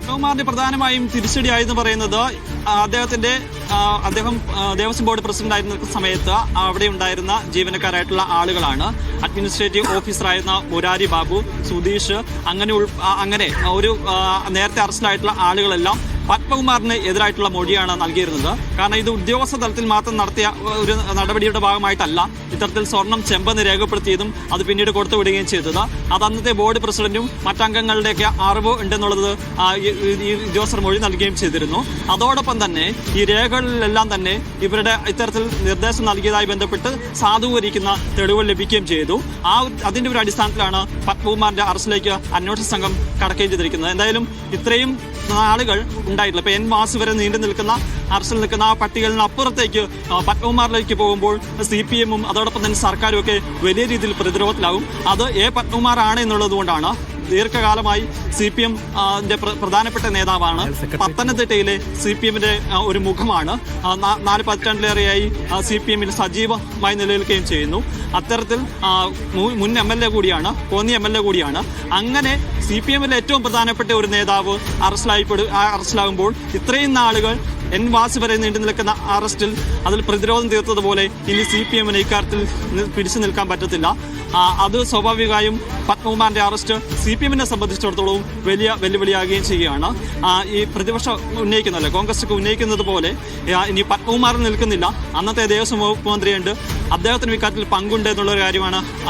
പത്മകുമാറിന്റെ പ്രധാനമായും തിരിച്ചടിയായെന്ന് പറയുന്നത് അദ്ദേഹം ദേവസ്വം ബോർഡ് പ്രസിഡന്റ് ആയിരുന്ന സമയത്ത് അവിടെ ഉണ്ടായിരുന്ന ജീവനക്കാരായിട്ടുള്ള ആളുകളാണ്. അഡ്മിനിസ്ട്രേറ്റീവ് ഓഫീസറായിരുന്ന മുരാരി ബാബു, സുധീഷ്, അങ്ങനെ ഒരു നേരത്തെ അറസ്റ്റിലായിട്ടുള്ള ആളുകളെല്ലാം പത്മകുമാറിന് എതിരായിട്ടുള്ള മൊഴിയാണ് നൽകിയിരുന്നത്. കാരണം ഇത് ഉദ്യോഗസ്ഥ തലത്തിൽ മാത്രം നടത്തിയ ഒരു നടപടിയുടെ ഭാഗമായിട്ടല്ല ഇത്തരത്തിൽ സ്വർണം ചെമ്പെന്ന് രേഖപ്പെടുത്തിയതും അത് പിന്നീട് കൊടുത്തുവിടുകയും ചെയ്തത്. അത് അന്നത്തെ ബോർഡ് പ്രസിഡന്റും മറ്റംഗങ്ങളുടെയൊക്കെ അറിവ് ഉണ്ടെന്നുള്ളത് ഈ ഉദ്യോഗസ്ഥർ മൊഴി നൽകുകയും ചെയ്തിരുന്നു. അതോടൊപ്പം തന്നെ ഈ രേഖകളിലെല്ലാം തന്നെ ഇവരുടെ ഇത്തരത്തിൽ നിർദ്ദേശം നൽകിയതായി ബന്ധപ്പെട്ട് സാധൂകരിക്കുന്ന തെളിവുകൾ ലഭിക്കുകയും ചെയ്തു. അതിന്റെ ഒരു അടിസ്ഥാനത്തിലാണ് പത്മകുമാറിന്റെ അറസ്റ്റിലേക്ക് അന്വേഷണ സംഘം കടക്കുകയും ചെയ്തിരിക്കുന്നത്. എന്തായാലും ഇത്രയും നാളുകൾ ഉണ്ടായിട്ടില്ല. ഇപ്പൊ N മാസം വരെ നീണ്ടു നിൽക്കുന്ന അറസ്റ്റിൽ നിൽക്കുന്ന ആ പട്ടികലിന് അപ്പുറത്തേക്ക് പത്മകുമാറിലേക്ക് പോകുമ്പോൾ CPM-ഉം അതോടൊപ്പം തന്നെ സർക്കാരും ഒക്കെ വലിയ രീതിയിൽ പ്രതിരോധത്തിലാവും. അത് പത്മകുമാർ ആണ് എന്നുള്ളത് കൊണ്ടാണ്. ദീർഘകാലമായി CPM പ്രധാനപ്പെട്ട നേതാവാണ്. പത്തനംതിട്ടയിലെ CPM-ന്റെ ഒരു മുഖമാണ്. 4 പതിറ്റാണ്ടിലേറെയായി CPM-ൽ സജീവമായി നിലനിൽക്കുകയും ചെയ്യുന്നു. അത്തരത്തിൽ മുൻ MLA കൂടിയാണ്, കോന്നി MLA കൂടിയാണ്. അങ്ങനെ CPM-ലെ ഏറ്റവും പ്രധാനപ്പെട്ട ഒരു നേതാവ് അറസ്റ്റിലാകുമ്പോൾ ഇത്രയും നാളുകൾ N മാസം വരെ നീണ്ടു നിൽക്കുന്ന അറസ്റ്റിൽ അതിൽ പ്രതിരോധം തീർത്തതുപോലെ ഇനി CPM-ന് ഇക്കാര്യത്തിൽ പിടിച്ചു നിൽക്കാൻ പറ്റത്തില്ല. അത് സ്വാഭാവികമായും പത്മകുമാറിന്റെ അറസ്റ്റ് CPM-നെ സംബന്ധിച്ചിടത്തോളം വലിയ വെല്ലുവിളിയാകുകയും ചെയ്യുകയാണ്. ഈ പ്രതിപക്ഷം ഉന്നയിക്കുന്നല്ലേ, കോൺഗ്രസ് ഒക്കെ ഉന്നയിക്കുന്നത് പോലെ ഇനി പത്മകുമാറിൽ നിൽക്കുന്നില്ല. അന്നത്തെ ദേവസ്വം വകുപ്പ് മന്ത്രിയുണ്ട്, അദ്ദേഹത്തിന് ഇക്കാര്യത്തിൽ പങ്കുണ്ട് എന്നുള്ളൊരു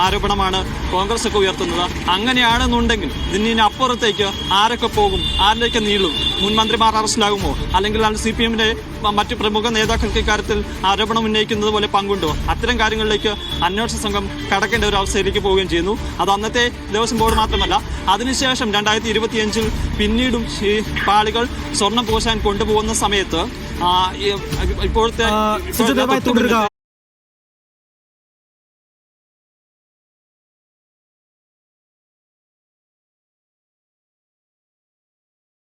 ആരോപണമാണ് കോൺഗ്രസ് ഒക്കെ ഉയർത്തുന്നത്. അങ്ങനെയാണെന്നുണ്ടെങ്കിൽ ഇതിന് അപ്പുറത്തേക്ക് ആരൊക്കെ പോകും, ആരിലേക്ക് നീളും? മുൻ മന്ത്രിമാർ അറസ്റ്റിലാകുമോ? അല്ലെങ്കിൽ CPM-ന്റെ മറ്റു പ്രമുഖ നേതാക്കൾക്ക് ഇക്കാര്യത്തിൽ ആരോപണം ഉന്നയിക്കുന്നത് പോലെ പങ്കുണ്ടോ? അത്തരം കാര്യങ്ങളിലേക്ക് അന്വേഷണ സംഘം കടക്കേണ്ട ഒരു അവസ്ഥയിലേക്ക് പോവുകയും ചെയ്യുന്നു. അത് അന്നത്തെ ദേവസ്വം ബോർഡ് മാത്രമല്ല, അതിനുശേഷം 2025 പിന്നീടും ഈ പാളികൾ സ്വർണം പൂശാൻ കൊണ്ടുപോകുന്ന സമയത്ത് ഇപ്പോഴത്തെ